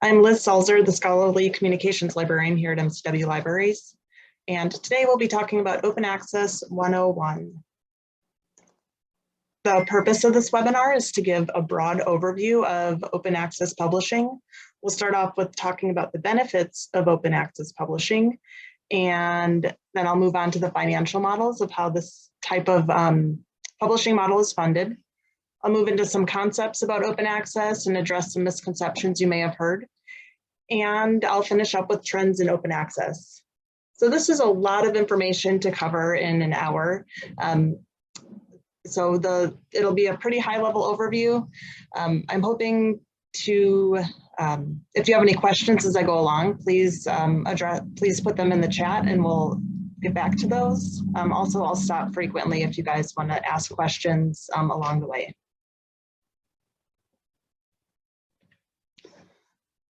I'm Liz Salzer, the Scholarly Communications Librarian here at MCW Libraries, and today we'll be talking about Open Access 101. The purpose of this webinar is to give a broad overview of open access publishing. We'll start off with talking about the benefits of open access publishing, and then I'll move on to the financial models of how this type of publishing model is funded. I'll move into some concepts about open access and address some misconceptions you may have heard. And I'll finish up with trends in open access. So this is a lot of information to cover in an hour. It'll be a pretty high level overview. I'm hoping to, if you have any questions as I go along, please put them in the chat and we'll get back to those. Also, I'll stop frequently if you guys want to ask questions along the way.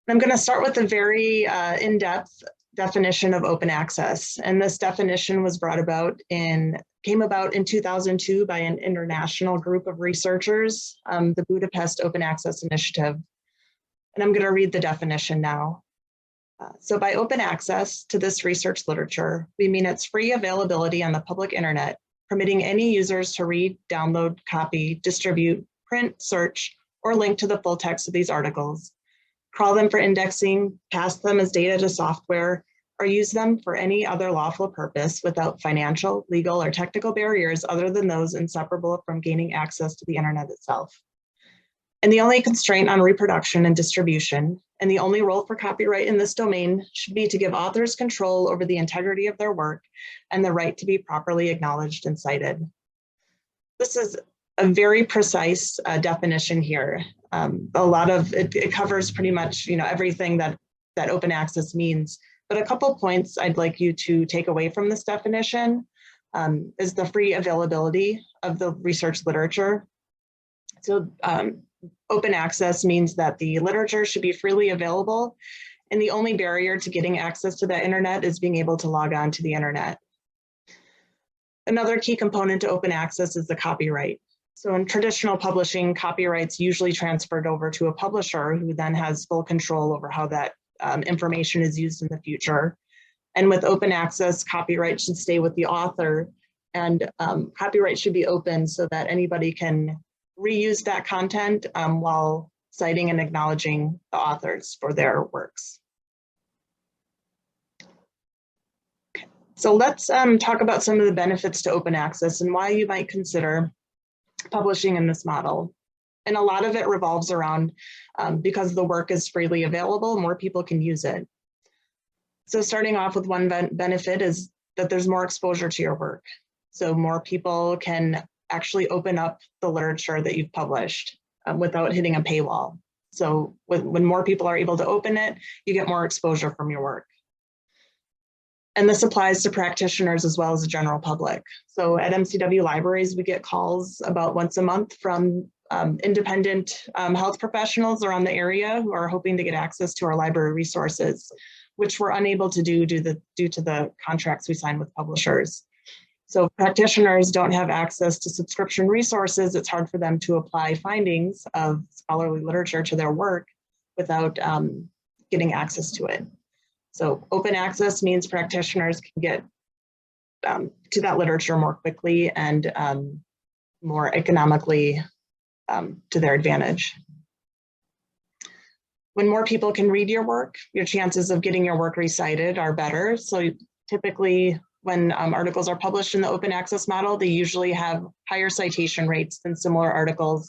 I'm going to start with a very in-depth definition of open access. And this definition was came about in 2002 by an international group of researchers, the Budapest Open Access Initiative. And I'm going to read the definition now. So by open access to this research literature, we mean its free availability on the public internet, permitting any users to read, download, copy, distribute, print, search, or link to the full text of these articles, crawl them for indexing, pass them as data to software, or use them for any other lawful purpose without financial, legal, or technical barriers other than those inseparable from gaining access to the internet itself. And the only constraint on reproduction and distribution, and the only role for copyright in this domain, should be to give authors control over the integrity of their work and the right to be properly acknowledged and cited. This is a very precise definition here. It covers pretty much everything that open access means. But a couple points I'd like you to take away from this definition is the free availability of the research literature. So open access means that the literature should be freely available, and the only barrier to getting access to the internet is being able to log on to the internet. Another key component to open access is the copyright. So in traditional publishing, copyright's usually transferred over to a publisher who then has full control over how that information is used in the future. And with open access, copyright should stay with the author, and copyright should be open so that anybody can reuse that content while citing and acknowledging the authors for their works. Okay. So let's talk about some of the benefits to open access and why you might consider publishing in this model. And a lot of it revolves around because the work is freely available, more people can use it. So starting off with one benefit is that there's more exposure to your work. So more people can actually open up the literature that you've published without hitting a paywall. So when more people are able to open it, you get more exposure from your work. And this applies to practitioners as well as the general public. So at MCW Libraries, we get calls about once a month from independent health professionals around the area who are hoping to get access to our library resources, which we're unable to do due to the contracts we sign with publishers. So if practitioners don't have access to subscription resources, it's hard for them to apply findings of scholarly literature to their work without getting access to it. So open access means practitioners can get to that literature more quickly and more economically to their advantage. When more people can read your work, your chances of getting your work recited are better. So typically when articles are published in the open access model, they usually have higher citation rates than similar articles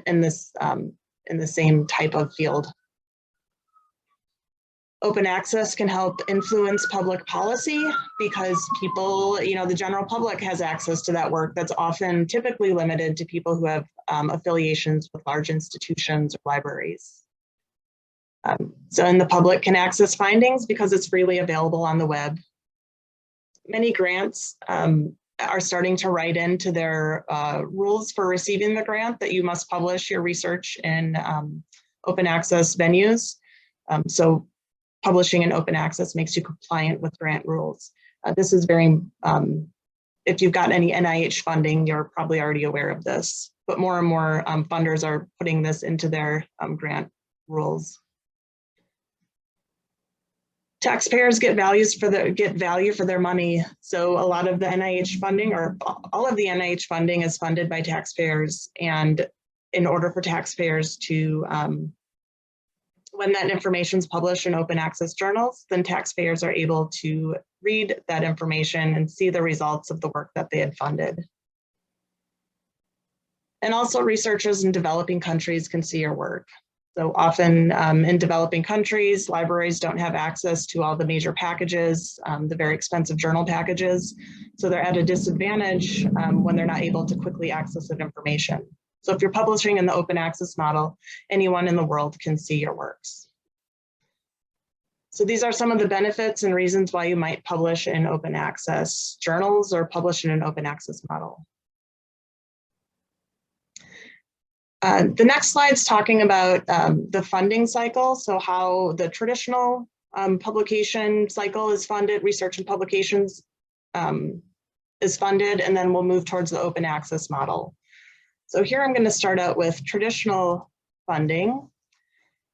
in the same type of field. Open access can help influence public policy because people, the general public has access to that work that's often typically limited to people who have affiliations with large institutions or libraries. And the public can access findings because it's freely available on the web. Many grants are starting to write into their rules for receiving the grant that you must publish your research in open access venues. So publishing in open access makes you compliant with grant rules. This is very, if you've got any NIH funding, you're probably already aware of this, but more and more funders are putting this into their grant rules. Taxpayers get value for their money. So a lot of the NIH funding, or all of the NIH funding, is funded by taxpayers. And in order for taxpayers to, when that information is published in open access journals, then taxpayers are able to read that information and see the results of the work that they had funded. And also researchers in developing countries can see your work. So often in developing countries, libraries don't have access to all the major packages, the very expensive journal packages. So they're at a disadvantage when they're not able to quickly access that information. So if you're publishing in the open access model, anyone in the world can see your works. So these are some of the benefits and reasons why you might publish in open access journals or publish in an open access model. The next slide's talking about the funding cycle. So how the traditional publication cycle is funded, research and publications is funded, and then we'll move towards the open access model. So here I'm going to start out with traditional funding.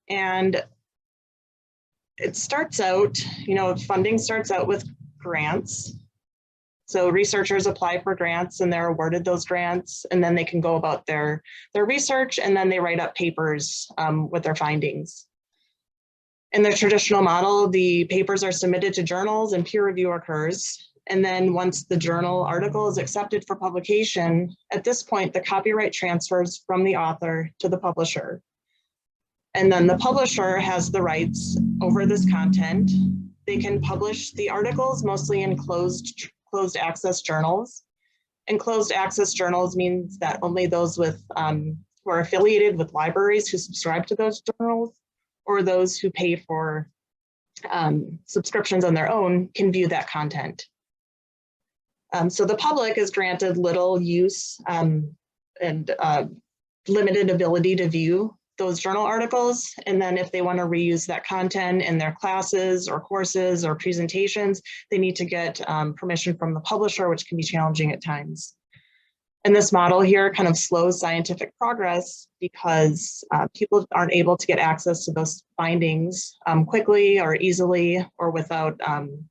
And it starts out, funding starts out with grants. So researchers apply for grants and they're awarded those grants, and then they can go about their research, and then they write up papers with their findings. In the traditional model, the papers are submitted to journals and peer review occurs. And then once the journal article is accepted for publication, at this point, the copyright transfers from the author to the publisher. And then the publisher has the rights over this content. They can publish the articles mostly in closed access journals. And closed access journals means that only those with who are affiliated with libraries who subscribe to those journals, or those who pay for subscriptions on their own, can view that content. So the public is granted little use and limited ability to view those journal articles. And then if they want to reuse that content in their classes or courses or presentations, they need to get permission from the publisher, which can be challenging at times. And this model here kind of slows scientific progress because people aren't able to get access to those findings quickly or easily, or without,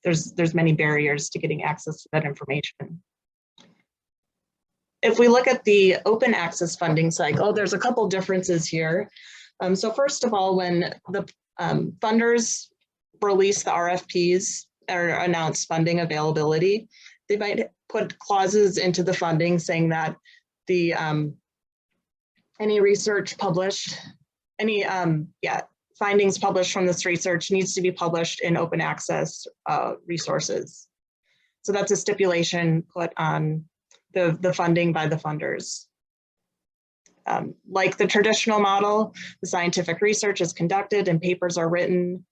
there's many barriers to getting access to that information. If we look at the open access funding cycle, there's a couple differences here. So first of all, when the funders release the RFPs or announce funding availability, they might put clauses into the funding saying that the any research published, any findings published from this research needs to be published in open access resources. So that's a stipulation put on the funding by the funders. Like the traditional model, the scientific research is conducted and papers are written,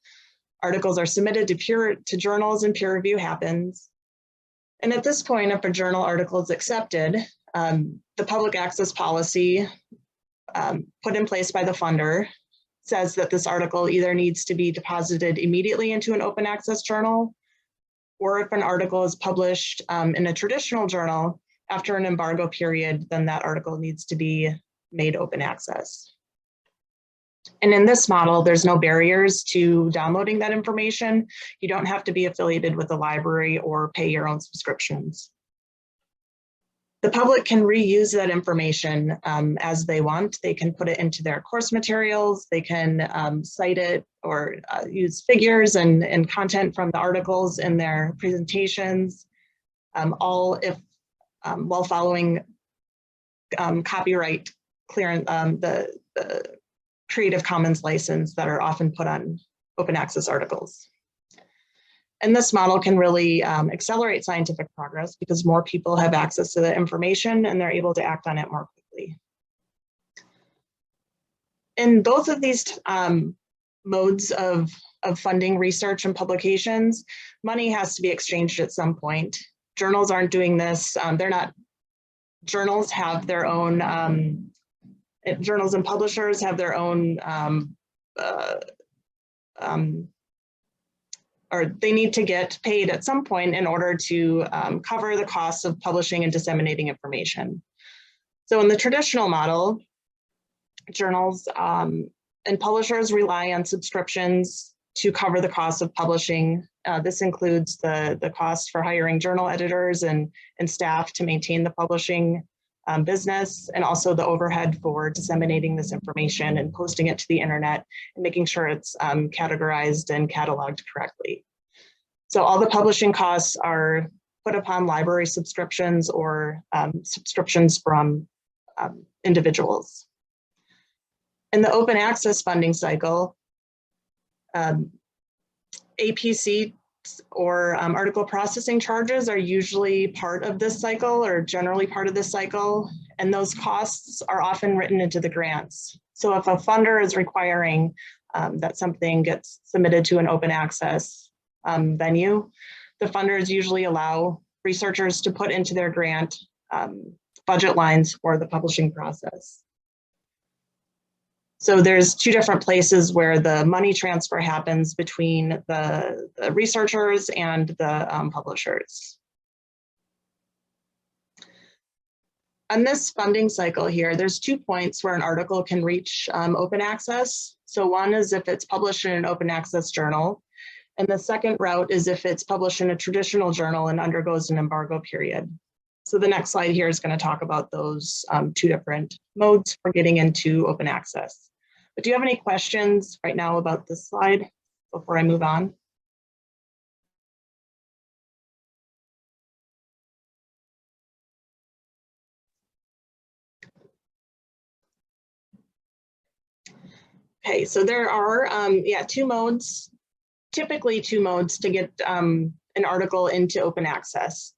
articles are submitted to journals, and peer review happens. And at this point, if a journal article is accepted, the public access policy put in place by the funder says that this article either needs to be deposited immediately into an open access journal, or if an article is published in a traditional journal, after an embargo period, then that article needs to be made open access. And in this model, there's no barriers to downloading that information. You don't have to be affiliated with a library or pay your own subscriptions. The public can reuse that information as they want. They can put it into their course materials. They can cite it or use figures and content from the articles in their presentations, all if while following copyright clearance, the Creative Commons license that are often put on open access articles. And this model can really accelerate scientific progress because more people have access to the information and they're able to act on it more quickly. In both of these modes of funding research and publications, money has to be exchanged at some point. Journals aren't doing this. Journals have their own, journals and publishers have their own, or they need to get paid at some point in order to cover the costs of publishing and disseminating information. So in the traditional model, journals and publishers rely on subscriptions to cover the cost of publishing. This includes the cost for hiring journal editors and staff to maintain the publishing business, and also the overhead for disseminating this information and posting it to the internet and making sure it's categorized and cataloged correctly. So all the publishing costs are put upon library subscriptions or subscriptions from individuals. In the open access funding cycle, APC or article processing charges are usually part of this cycle, or generally part of this cycle, and those costs are often written into the grants. So if a funder is requiring that something gets submitted to an open access venue, the funders usually allow researchers to put into their grant budget lines for the publishing process. So there's two different places where the money transfer happens between the researchers and the publishers. On this funding cycle here, there's 2 points where an article can reach open access. So one is if it's published in an open access journal, and the second route is if it's published in a traditional journal and undergoes an embargo period. So the next slide here is going to talk about those 2 different modes for getting into open access. But do you have any questions right now about this slide before I move on? Okay, so there are 2 modes, typically 2 modes to get an article into open access.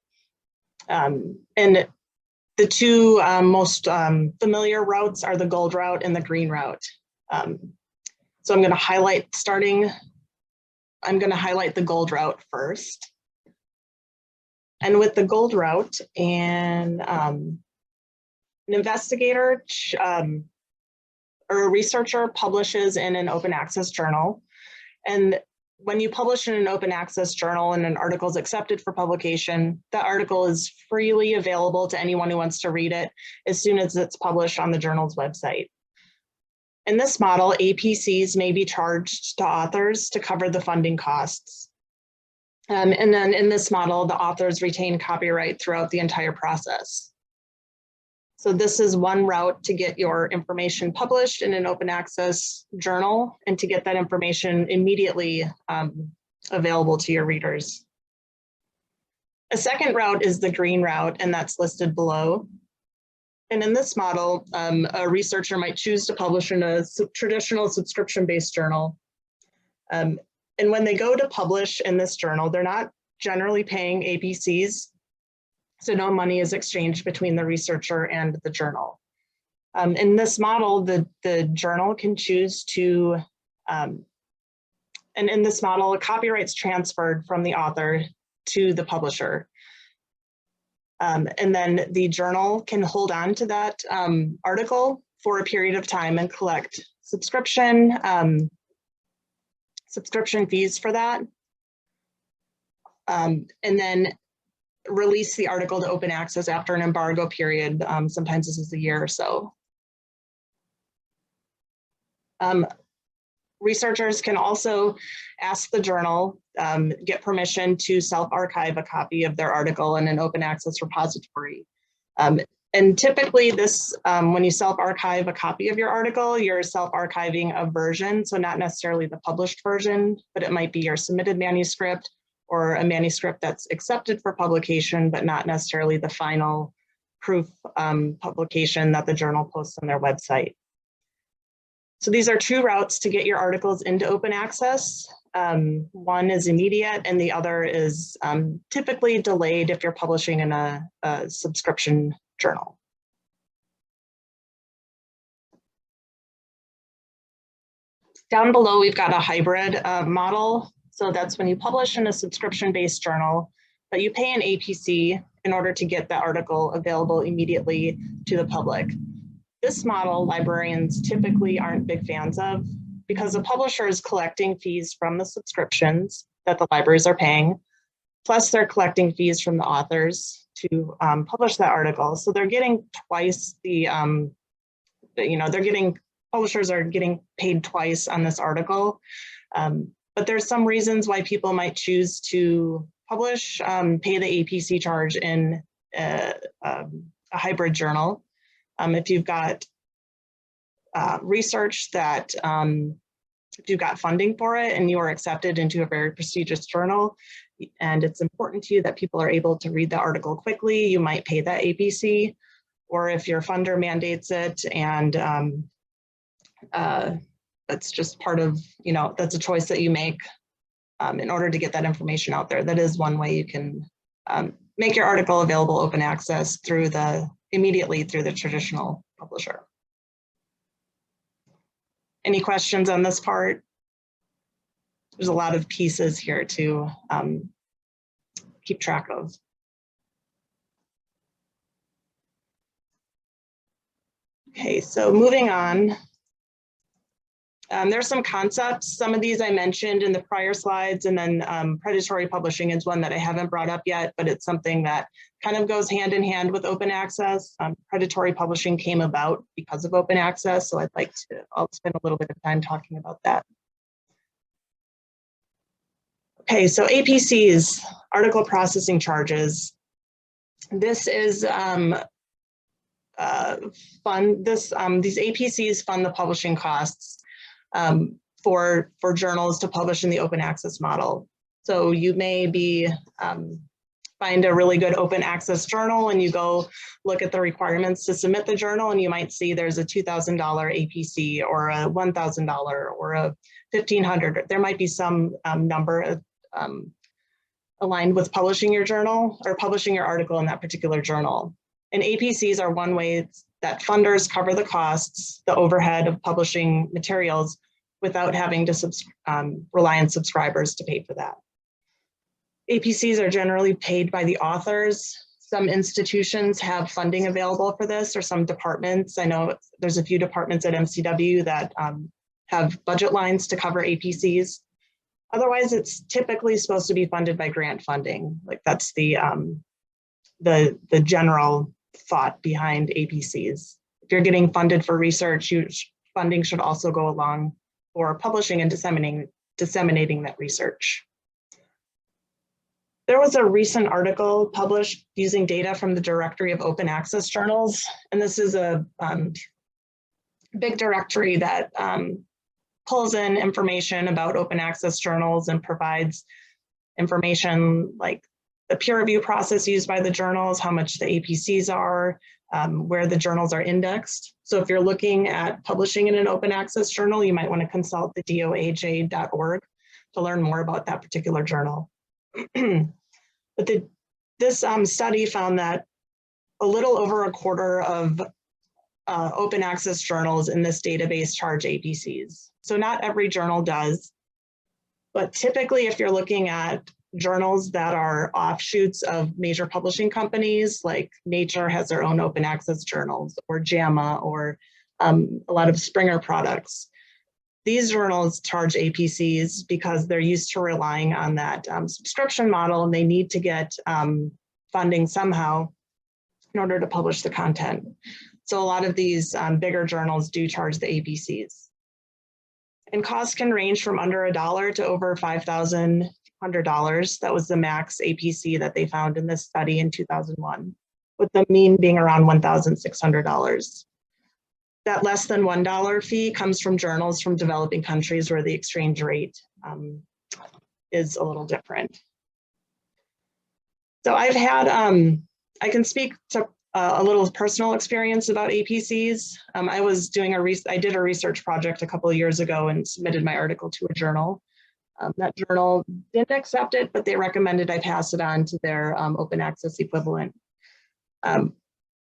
And the 2 most familiar routes are the gold route and the green route. So I'm going to highlight the gold route first. And with the gold route, and an investigator or a researcher publishes in an open access journal. And when you publish in an open access journal and an article is accepted for publication, the article is freely available to anyone who wants to read it as soon as it's published on the journal's website. In this model, APCs may be charged to authors to cover the funding costs. And then in this model, the authors retain copyright throughout the entire process. So this is one route to get your information published in an open access journal and to get that information immediately available to your readers. A second route is the green route, and that's listed below. And in this model, a researcher might choose to publish in a traditional subscription-based journal. And when they go to publish in this journal, they're not generally paying APCs, so no money is exchanged between the researcher and the journal. In this model, the journal can choose to, and in this model, copyright's transferred from the author to the publisher. And then the journal can hold on to that article for a period of time and collect subscription fees for that. And then release the article to open access after an embargo period. Sometimes this is a year or so. Researchers can also ask the journal, get permission to self-archive a copy of their article in an open access repository. And typically this, when you self-archive a copy of your article, you're self-archiving a version, so not necessarily the published version, but it might be your submitted manuscript or a manuscript that's accepted for publication, but not necessarily the final proof publication that the journal posts on their website. So these are 2 routes to get your articles into open access. One is immediate and the other is typically delayed if you're publishing in a subscription journal. Down below, we've got a hybrid model. So that's when you publish in a subscription-based journal, but you pay an APC in order to get the article available immediately to the public. This model, librarians typically aren't big fans of because the publisher is collecting fees from the subscriptions that the libraries are paying, plus they're collecting fees from the authors to publish that article. So they're getting twice the, publishers are getting paid twice on this article. But but there's some reasons why people might choose to publish, pay the APC charge in a hybrid journal. If you've got research that, if you've got funding for it and you are accepted into a very prestigious journal, and it's important to you that people are able to read the article quickly, you might pay that APC. Or if your funder mandates it and that's just part of, that's a choice that you make in order to get that information out there. That is one way you can make your article available open access immediately through the traditional publisher. Any questions on this part? There's a lot of pieces here to keep track of. Okay, so moving on. There's some concepts. Some of these I mentioned in the prior slides, and then predatory publishing is one that I haven't brought up yet, but it's something that kind of goes hand in hand with open access. Predatory publishing came about because of open access, so I'll spend a little bit of time talking about that. Okay, so APCs, article processing charges. This is these APCs fund the publishing costs for journals to publish in the open access model. So you may find a really good open access journal and you go look at the requirements to submit the journal, and you might see there's a $2,000 APC or a $1,000 or a $1,500. There might be some number aligned with publishing your journal or publishing your article in that particular journal. And APCs are one way that funders cover the costs, the overhead of publishing materials without having to rely on subscribers to pay for that. APCs are generally paid by the authors. Some institutions have funding available for this, or some departments. I know there's a few departments at MCW that have budget lines to cover APCs. Otherwise, it's typically supposed to be funded by grant funding. Like that's the general thought behind APCs. If you're getting funded for research, funding should also go along for publishing and disseminating that research. There was a recent article published using data from the Directory of Open Access Journals, and this is a big directory that pulls in information about open access journals and provides information like the peer review process used by the journals, how much the APCs are, where the journals are indexed. So if you're looking at publishing in an open access journal, you might want to consult the doaj.org to learn more about that particular journal. But this study found that a little over a quarter of open access journals in this database charge APCs. So not every journal does, but typically if you're looking at journals that are offshoots of major publishing companies, like Nature has their own open access journals, or JAMA, or a lot of Springer products. These journals charge APCs because they're used to relying on that subscription model, and they need to get funding somehow in order to publish the content. So a lot of these bigger journals do charge the APCs. And costs can range from under $1 to over $5,100. That was the max APC that they found in this study in 2001, with the mean being around $1,600. That less than $1 fee comes from journals from developing countries where the exchange rate is a little different. So I've had, I can speak to a little personal experience about APCs. I did a research project a couple of years ago and submitted my article to a journal. That journal didn't accept it, but they recommended I pass it on to their open access equivalent.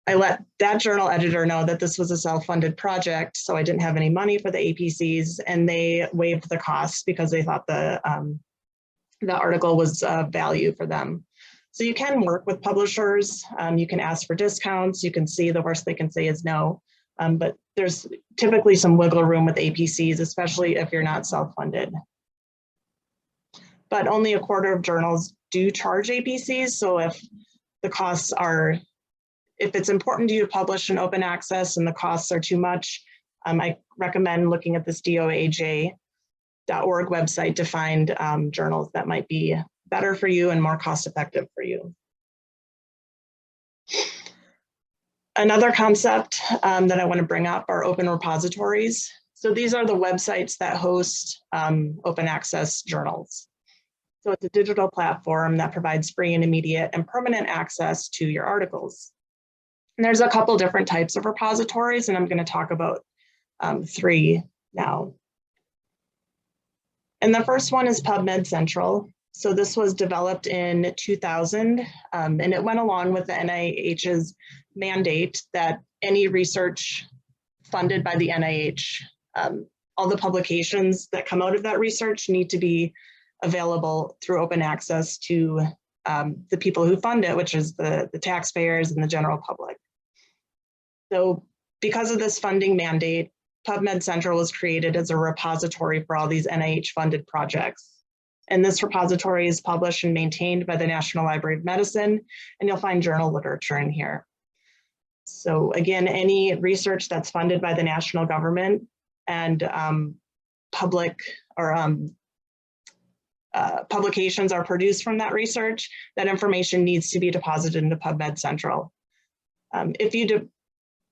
I let that journal editor know that this was a self-funded project, so I didn't have any money for the APCs, and they waived the costs because they thought the article was of value for them. So you can work with publishers, you can ask for discounts, you can see the worst they can say is no, but there's typically some wiggle room with APCs, especially if you're not self-funded. But only a quarter of journals do charge APCs, so if the costs are, if it's important to you to publish in open access and the costs are too much, I recommend looking at this DOAJ website to find journals that might be better for you and more cost effective for you. Another concept that I want to bring up are open repositories. So these are the websites that host open access journals. So it's a digital platform that provides free and immediate and permanent access to your articles. And there's a couple different types of repositories, and I'm going to talk about 3 now. And the first one is PubMed Central. So this was developed in 2000, and it went along with the NIH's mandate that any research funded by the NIH, all the publications that come out of that research need to be available through open access to the people who fund it, which is the taxpayers and the general public. So because of this funding mandate, PubMed Central was created as a repository for all these NIH-funded projects. And this repository is published and maintained by the National Library of Medicine, and you'll find journal literature in here. So again, any research that's funded by the national government and public or publications are produced from that research, that information needs to be deposited into PubMed Central. If you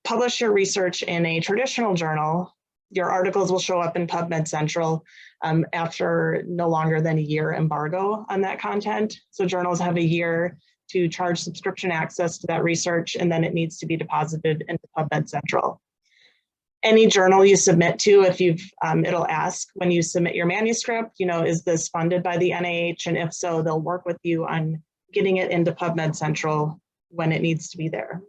publish your research in a traditional journal, your articles will show up in PubMed Central after no longer than a year embargo on that content. So journals have a year to charge subscription access to that research, and then it needs to be deposited into PubMed Central. Any journal you submit to, if you've, it'll ask when you submit your manuscript, you know, is this funded by the NIH? And if so, they'll work with you on getting it into PubMed Central when it needs to be there.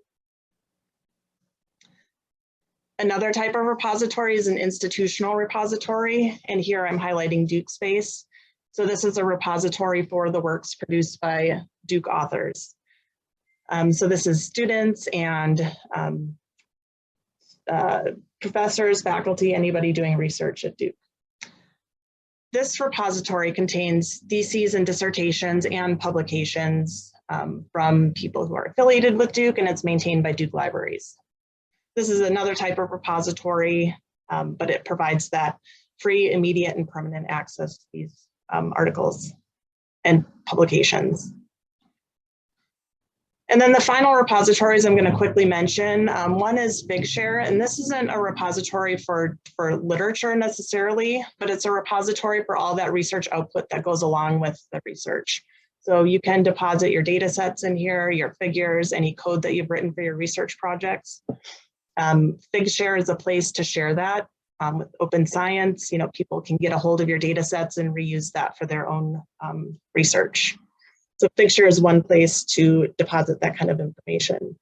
Another type of repository is an institutional repository, and here I'm highlighting Duke Space. So this is a repository for the works produced by Duke authors. So this is students and professors, faculty, anybody doing research at Duke. This repository contains theses and dissertations and publications from people who are affiliated with Duke, and it's maintained by Duke Libraries. This is another type of repository, but it provides that free, immediate, and permanent access to these articles and publications. And then the final repositories I'm going to quickly mention. One is Figshare, and this isn't a repository for literature necessarily, but it's a repository for all that research output that goes along with the research. So you can deposit your data sets in here, your figures, any code that you've written for your research projects. Figshare is a place to share that with open science. You know, people can get a hold of your data sets and reuse that for their own research. So Figshare is one place to deposit that kind of information.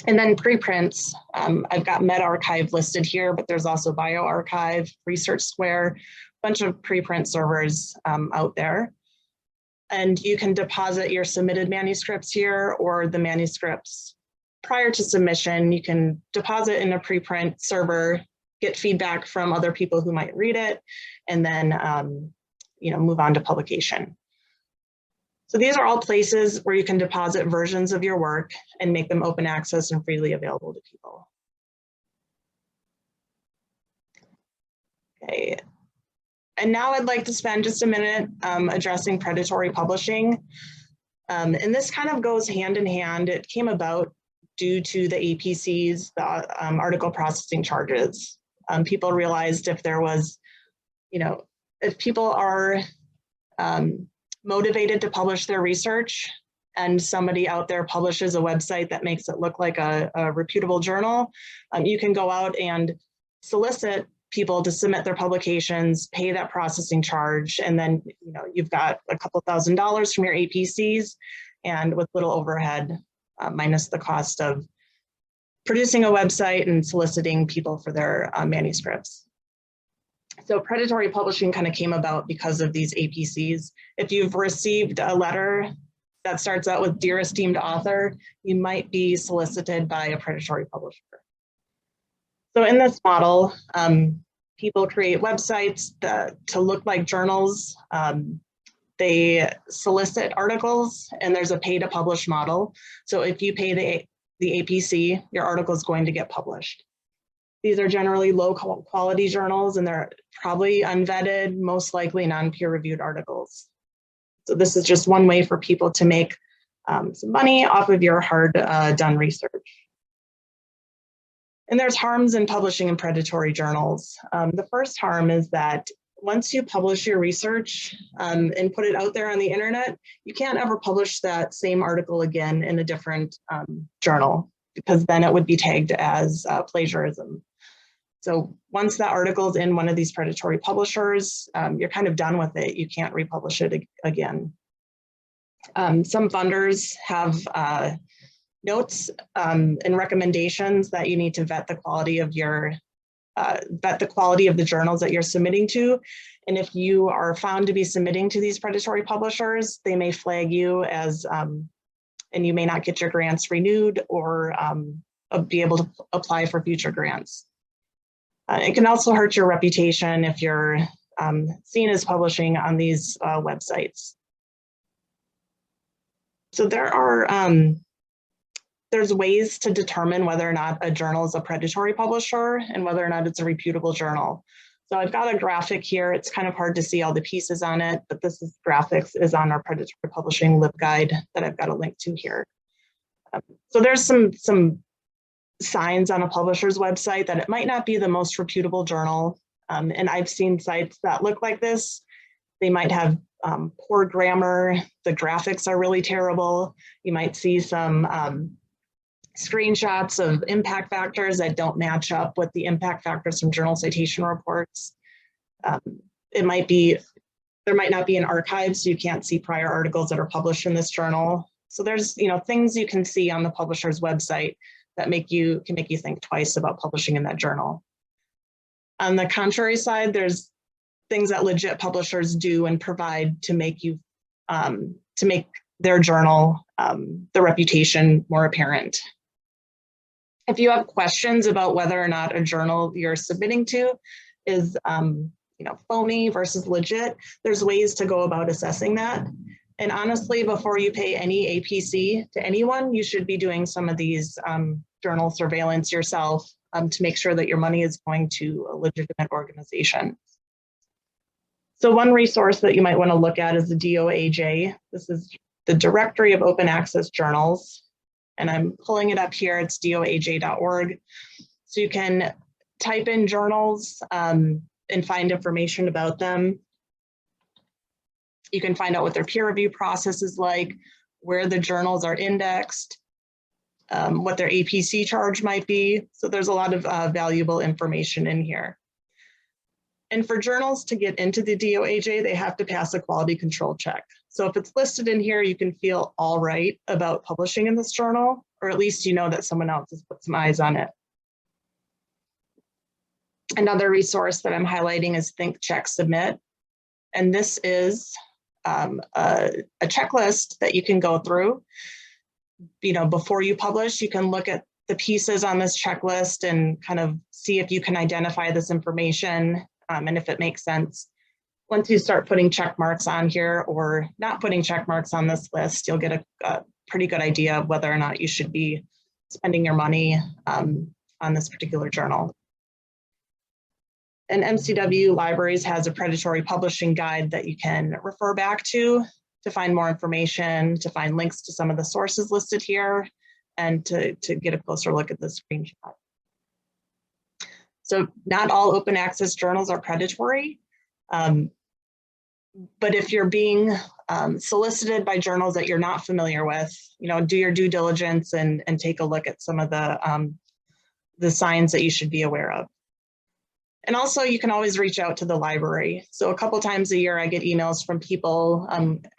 And then preprints, I've got medRxiv listed here, but there's also bioRxiv, ResearchSquare, a bunch of preprint servers out there. And you can deposit your submitted manuscripts here or the manuscripts prior to submission. You can deposit in a preprint server, get feedback from other people who might read it, and then you know, move on to publication. So these are all places where you can deposit versions of your work and make them open access and freely available to people. Okay. And now I'd like to spend just a minute addressing predatory publishing. And this kind of goes hand in hand. It came about due to the APCs, the article processing charges. People realized if there was, you know, if people are motivated to publish their research and somebody out there publishes a website that makes it look like a reputable journal, you can go out and solicit people to submit their publications, pay that processing charge, and then, you know, you've got a couple $1,000s from your APCs, and with little overhead, minus the cost of producing a website and soliciting people for their manuscripts. So predatory publishing kind of came about because of these APCs. If you've received a letter that starts out with "Dear esteemed author," you might be solicited by a predatory publisher. So in this model, people create websites to look like journals. They solicit articles, and there's a pay to publish model. So if you pay the APC, your article is going to get published. These are generally low quality journals, and they're probably unvetted, most likely non-peer-reviewed articles. So this is just one way for people to make some money off of your hard done research. And there's harms in publishing in predatory journals. The first harm is that once you publish your research and put it out there on the internet, you can't ever publish that same article again in a different journal, because then it would be tagged as plagiarism. So once that article is in one of these predatory publishers, you're kind of done with it. You can't republish it again. Some funders have notes and recommendations that you need to vet the quality of your the journals that you're submitting to. And if you are found to be submitting to these predatory publishers, they may flag you as, and you may not get your grants renewed or be able to apply for future grants. It can also hurt your reputation if you're seen as publishing on these websites. So there's ways to determine whether or not a journal is a predatory publisher and whether or not it's a reputable journal. So I've got a graphic here. It's kind of hard to see all the pieces on it, but this graphics is on our predatory publishing LibGuide that I've got a link to here. So there's some signs on a publisher's website that it might not be the most reputable journal. And I've seen sites that look like this. They might have poor grammar. The graphics are really terrible. You might see some screenshots of impact factors that don't match up with the impact factors from journal citation reports. There might not be an archive, so you can't see prior articles that are published in this journal. So there's things you can see on the publisher's website that can make you think twice about publishing in that journal. On the contrary side, there's things that legit publishers do and provide to make their journal, the reputation, more apparent. If you have questions about whether or not a journal you're submitting to is phony versus legit, there's ways to go about assessing that. And honestly, before you pay any APC to anyone, you should be doing some of these journal surveillance yourself to make sure that your money is going to a legitimate organization. So one resource that you might want to look at is the DOAJ. This is the Directory of Open Access Journals. And I'm pulling it up here. It's doaj.org. So you can type in journals and find information about them. You can find out what their peer review process is like, where the journals are indexed, what their APC charge might be. So there's a lot of valuable information in here. And for journals to get into the DOAJ, they have to pass a quality control check. So if it's listed in here, you can feel all right about publishing in this journal, or at least you know that someone else has put some eyes on it. Another resource that I'm highlighting is Think, Check, Submit. And this is a checklist that you can go through. Before you publish, you can look at the pieces on this checklist and kind of see if you can identify this information and if it makes sense. Once you start putting check marks on here or not putting check marks on this list, you'll get a pretty good idea of whether or not you should be spending your money on this particular journal. And MCW Libraries has a predatory publishing guide that you can refer back to find more information, to find links to some of the sources listed here, and to get a closer look at the screenshot. So not all open access journals are predatory, but if you're being solicited by journals that you're not familiar with, do your due diligence and take a look at some of the signs that you should be aware of. And also, you can always reach out to the library. So a couple times a year, I get emails from people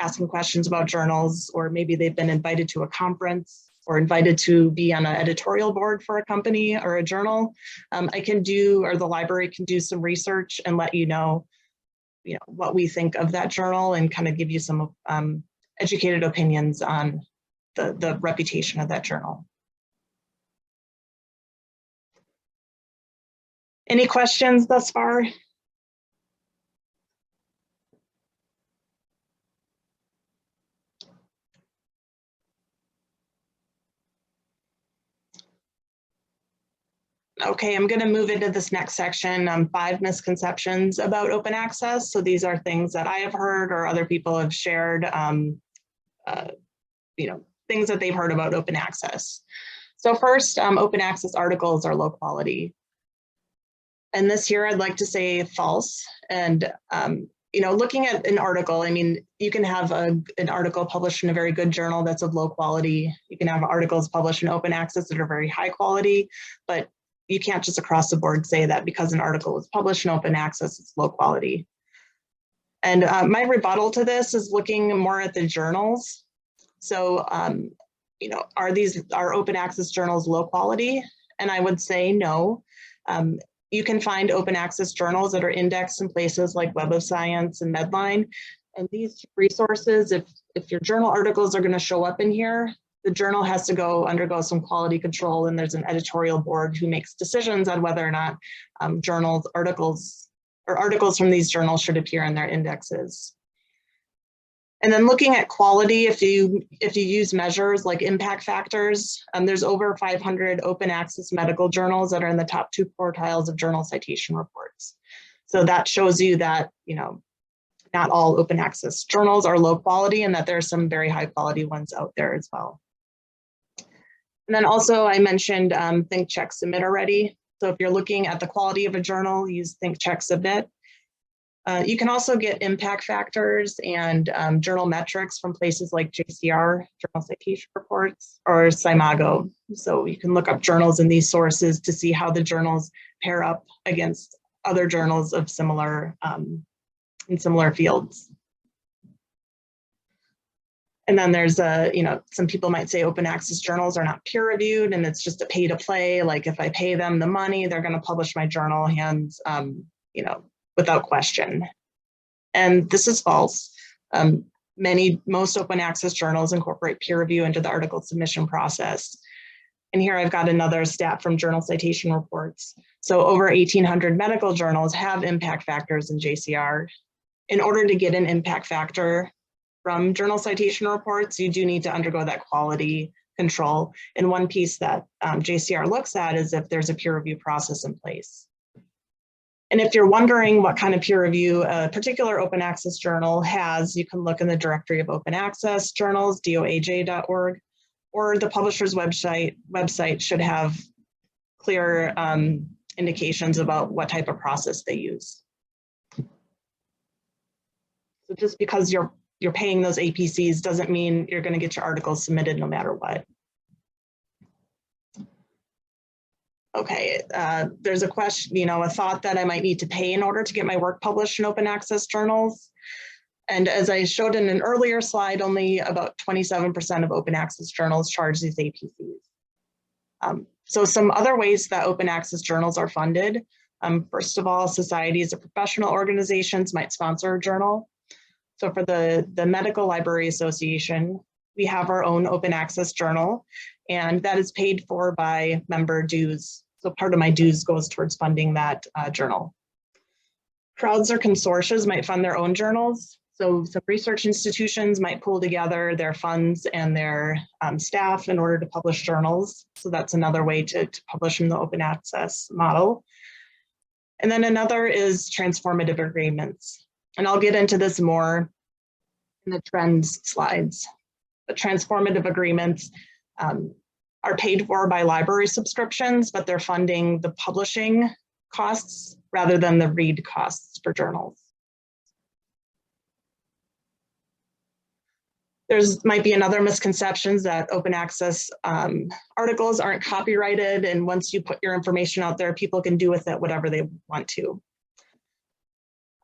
asking questions about journals, or maybe they've been invited to a conference or invited to be on an editorial board for a company or a journal. The library can do some research and let you know, what we think of that journal and kind of give you some educated opinions on the reputation of that journal. Any questions thus far? Okay, I'm going to move into this next section, 5 misconceptions about open access. So these are things that I have heard or other people have shared, things that they've heard about open access. So first, open access articles are low quality. And this here, I'd like to say false. And, looking at an article, I mean, you can have an article published in a very good journal that's of low quality. You can have articles published in open access that are very high quality, but you can't just across the board say that because an article is published in open access, it's low quality. And my rebuttal to this is looking more at the journals. So, are open access journals low quality? And I would say no. You can find open access journals that are indexed in places like Web of Science and Medline. And these resources, if your journal articles are going to show up in here, the journal has to undergo some quality control, and there's an editorial board who makes decisions on whether or not articles from these journals should appear in their indexes. And then looking at quality, if you use measures like impact factors, there's over 500 open access medical journals that are in the top 2 quartiles of journal citation reports. So that shows you that, not all open access journals are low quality, and that there are some very high quality ones out there as well. And then also I mentioned Think, Check, Submit already. So if you're looking at the quality of a journal, use Think, Check, Submit. You can also get impact factors and journal metrics from places like JCR, Journal Citation Reports, or SCImago. So you can look up journals in these sources to see how the journals pair up against other journals of similar in similar fields. And then there's some people might say open access journals are not peer reviewed and it's just a pay to play. Like if I pay them the money, they're going to publish my journal without question. And this is false. Most open access journals incorporate peer review into the article submission process. And here I've got another stat from Journal Citation Reports. So over 1,800 medical journals have impact factors in JCR. In order to get an impact factor from Journal Citation Reports, you do need to undergo that quality control. And one piece that JCR looks at is if there's a peer review process in place. And if you're wondering what kind of peer review a particular open access journal has, you can look in the directory of open access journals, doaj.org, or the publisher's website should have clear indications about what type of process they use. So just because you're paying those APCs doesn't mean you're going to get your articles submitted no matter what. Okay, there's a question, a thought that I might need to pay in order to get my work published in open access journals. And as I showed in an earlier slide, only about 27% of open access journals charge these APCs. So some other ways that open access journals are funded. First of all, societies or professional organizations might sponsor a journal. So for the Medical Library Association, we have our own open access journal, and that is paid for by member dues. So part of my dues goes towards funding that journal. Crowds or consortia might fund their own journals. So some research institutions might pull together their funds and their staff in order to publish journals. So that's another way to publish in the open access model. And then another is transformative agreements. And I'll get into this more in the trends slides. But transformative agreements are paid for by library subscriptions, but they're funding the publishing costs rather than the read costs for journals. Might be another misconceptions that open access articles aren't copyrighted, and once you put your information out there, people can do with it whatever they want to.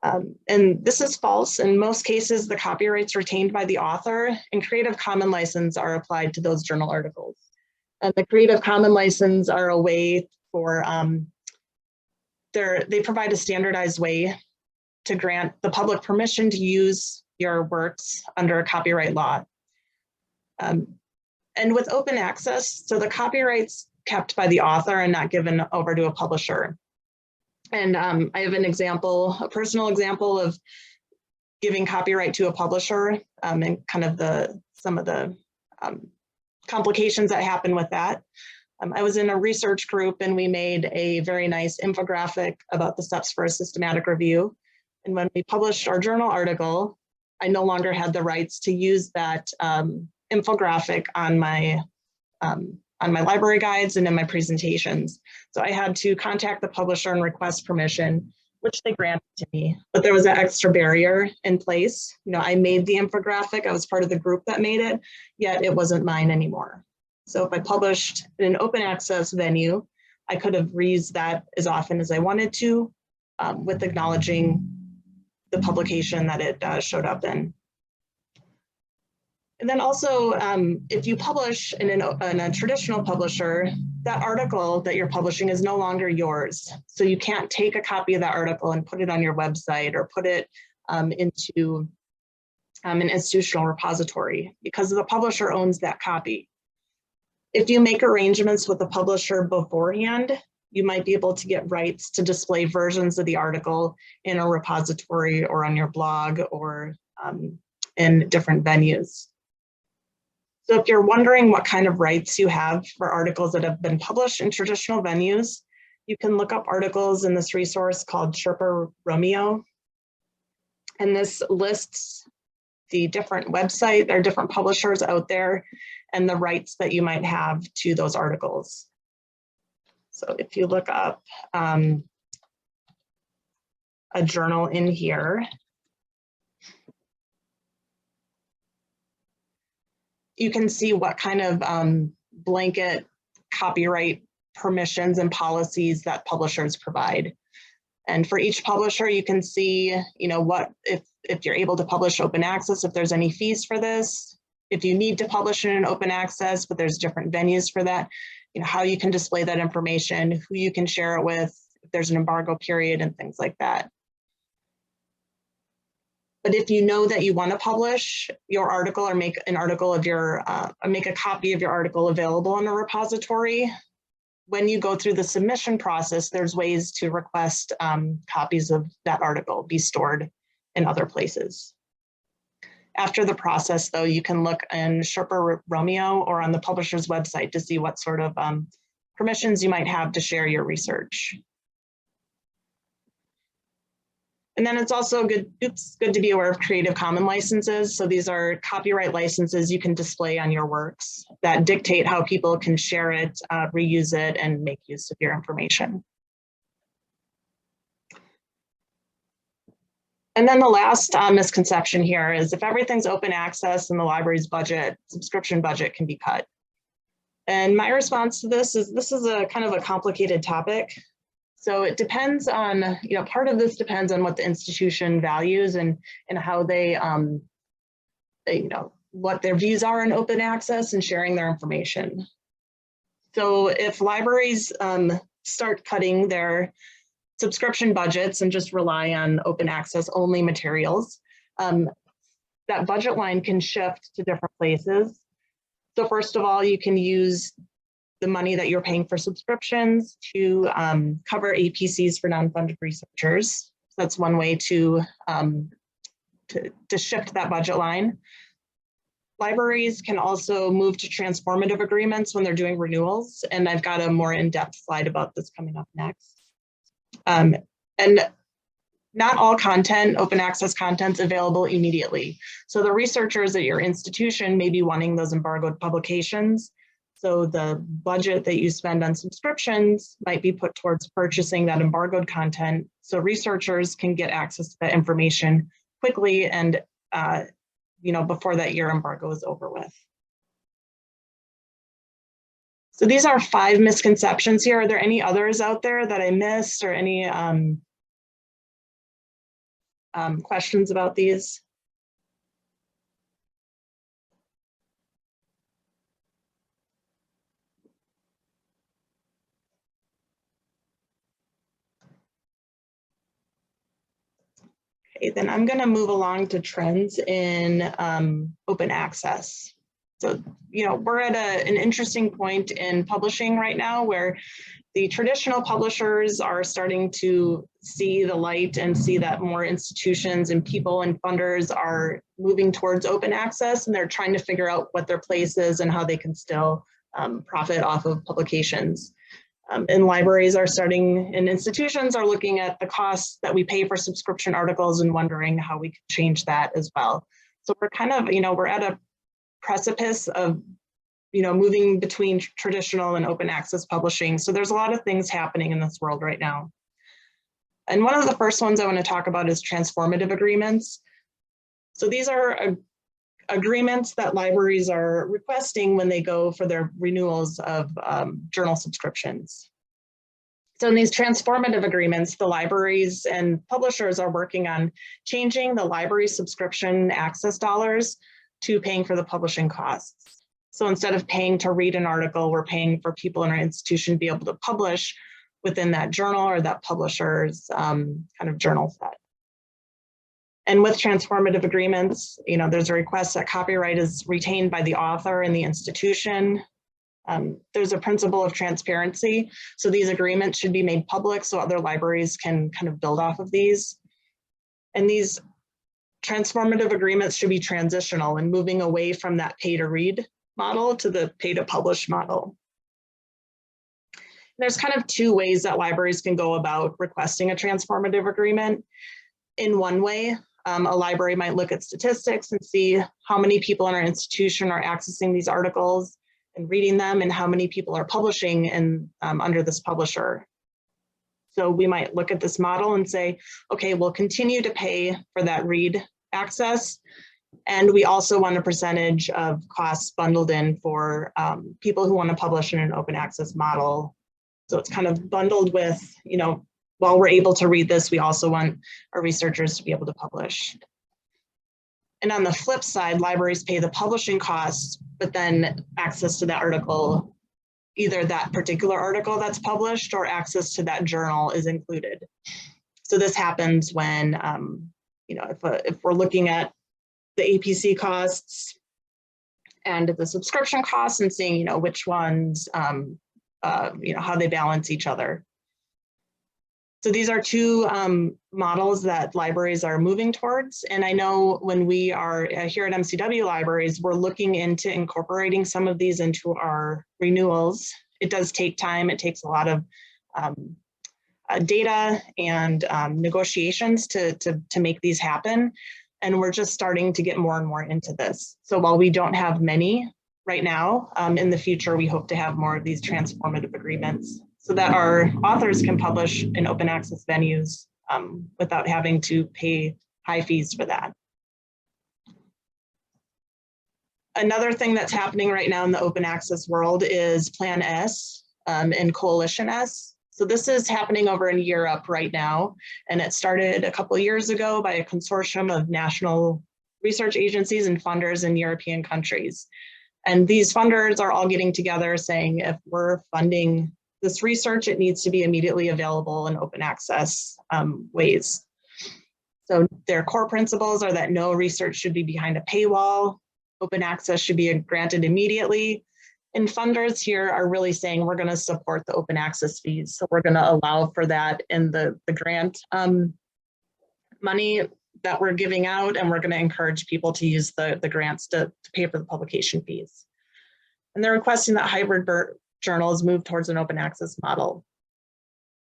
And this is false. In most cases, the copyright's retained by the author, and Creative Commons license are applied to those journal articles. And the Creative Commons license are a way for, they provide a standardized way to grant the public permission to use your works under a copyright law. And with open access, so the copyright's kept by the author and not given over to a publisher. And I have an example, a personal example of giving copyright to a publisher and kind of some of the complications that happen with that. I was in a research group and we made a very nice infographic about the steps for a systematic review. And when we published our journal article, I no longer had the rights to use that infographic on my library guides and in my presentations. So I had to contact the publisher and request permission, which they granted to me, but there was an extra barrier in place. You know, I made the infographic, I was part of the group that made it, yet it wasn't mine anymore. So if I published in an open access venue, I could have reused that as often as I wanted to, with acknowledging the publication that it showed up in. And then also, if you publish in a traditional publisher, that article that you're publishing is no longer yours. So you can't take a copy of that article and put it on your website or put it into an institutional repository, because the publisher owns that copy. If you make arrangements with the publisher beforehand, you might be able to get rights to display versions of the article in a repository or on your blog or in different venues. So if you're wondering what kind of rights you have for articles that have been published in traditional venues, you can look up articles in this resource called Sherpa Romeo. And this lists the different websites, there are different publishers out there, and the rights that you might have to those articles. So if you look up a journal in here, you can see what kind of blanket copyright permissions and policies that publishers provide. And for each publisher, you can see, you know, what if you're able to publish open access, if there's any fees for this, if you need to publish in an open access, but there's different venues for that, you know, how you can display that information, who you can share it with, if there's an embargo period and things like that. But if you know that you want to publish your article or make an article of your, make a copy of your article available in a repository, when you go through the submission process, there's ways to request copies of that article be stored in other places. After the process, though, you can look in Sherpa Romeo or on the publisher's website to see what sort of permissions you might have to share your research. And then it's also good to be aware of Creative Commons licenses. So these are copyright licenses you can display on your works that dictate how people can share it, reuse it, and make use of your information. And then the last misconception here is if everything's open access and the library's budget, subscription budget can be cut. And my response to this is a kind of a complicated topic. So it depends on, you know, part of this depends on what the institution values and how they, you know, what their views are in open access and sharing their information. So if libraries start cutting their subscription budgets and just rely on open access only materials, that budget line can shift to different places. So first of all, you can use the money that you're paying for subscriptions to cover APCs for non-funded researchers. That's one way to shift that budget line. Libraries can also move to transformative agreements when they're doing renewals, and I've got a more in-depth slide about this coming up next. And not all content, open access content's available immediately. So the researchers at your institution may be wanting those embargoed publications. So the budget that you spend on subscriptions might be put towards purchasing that embargoed content so researchers can get access to that information quickly and you know, before that year embargo is over with. So these are 5 misconceptions here. Are there any others out there that I missed or any questions about these? Okay, then I'm going to move along to trends in open access. So, you know, we're at an interesting point in publishing right now where the traditional publishers are starting to see the light and see that more institutions and people and funders are moving towards open access, and they're trying to figure out what their place is and how they can still profit off of publications. And libraries are starting, and institutions are looking at the costs that we pay for subscription articles and wondering how we can change that as well. So we're kind of, we're at a precipice of, moving between traditional and open access publishing. So there's a lot of things happening in this world right now. And one of the first ones I want to talk about is transformative agreements. So these are agreements that libraries are requesting when they go for their renewals of journal subscriptions. So in these transformative agreements, the libraries and publishers are working on changing the library subscription access dollars to paying for the publishing costs. So instead of paying to read an article, we're paying for people in our institution to be able to publish within that journal or that publisher's kind of journal set. And with transformative agreements, there's a request that copyright is retained by the author and the institution. There's a principle of transparency. So these agreements should be made public so other libraries can kind of build off of these. And these transformative agreements should be transitional and moving away from that pay to read model to the pay to publish model. There's kind of two ways that libraries can go about requesting a transformative agreement. In one way, a library might look at statistics and see how many people in our institution are accessing these articles and reading them and how many people are publishing in, under this publisher. So we might look at this model and say, okay, we'll continue to pay for that read access. And we also want a percentage of costs bundled in for people who want to publish in an open access model. So it's kind of bundled with, while we're able to read this, we also want our researchers to be able to publish. And on the flip side, libraries pay the publishing costs, but then access to that article, either that particular article that's published or access to that journal is included. So this happens when, if we're looking at the APC costs and the subscription costs and seeing, which ones, how they balance each other. So these are two models that libraries are moving towards. And I know when we are here at MCW Libraries, we're looking into incorporating some of these into our renewals. It does take time. It takes a lot of data and negotiations to make these happen. And we're just starting to get more and more into this. So while we don't have many right now, in the future, we hope to have more of these transformative agreements so that our authors can publish in open access venues without having to pay high fees for that. Another thing that's happening right now in the open access world is Plan S and Coalition S. So this is happening over in Europe right now, and it started a couple of years ago by a consortium of national research agencies and funders in European countries. And these funders are all getting together saying, if we're funding this research, it needs to be immediately available in open access ways. So their core principles are that no research should be behind a paywall, open access should be granted immediately, and funders here are really saying we're going to support the open access fees. So we're going to allow for that in the grant money that we're giving out, and we're going to encourage people to use the grants to pay for the publication fees. And they're requesting that hybrid journals move towards an open access model.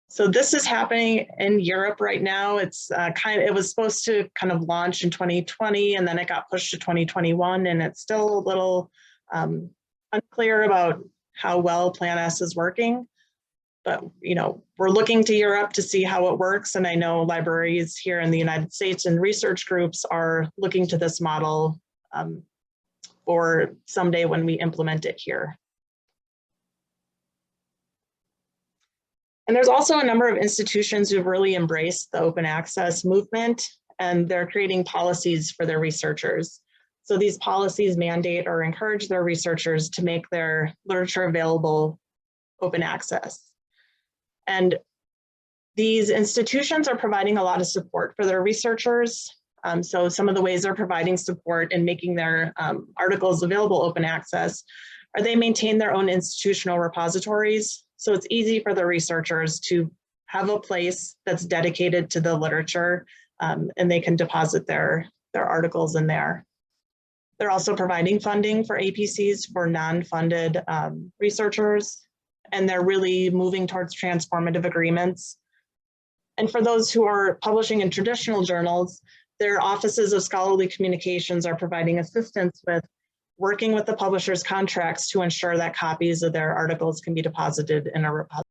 So this is happening in Europe right now. It's it was supposed to kind of launch in 2020, and then it got pushed to 2021, and it's still a little unclear about how well Plan S is working. But we're looking to Europe to see how it works, and I know libraries here in the United States and research groups are looking to this model for someday when we implement it here. And there's also a number of institutions who've really embraced the open access movement, and they're creating policies for their researchers. So these policies mandate or encourage their researchers to make their literature available open access. And these institutions are providing a lot of support for their researchers. So some of the ways they're providing support and making their articles available open access are they maintain their own institutional repositories. So it's easy for the researchers to have a place that's dedicated to the literature, and they can deposit their articles in there. They're also providing funding for APCs for non-funded researchers, and they're really moving towards transformative agreements. And for those who are publishing in traditional journals, their offices of scholarly communications are providing assistance with working with the publishers' contracts to ensure that copies of their articles can be deposited in a repository.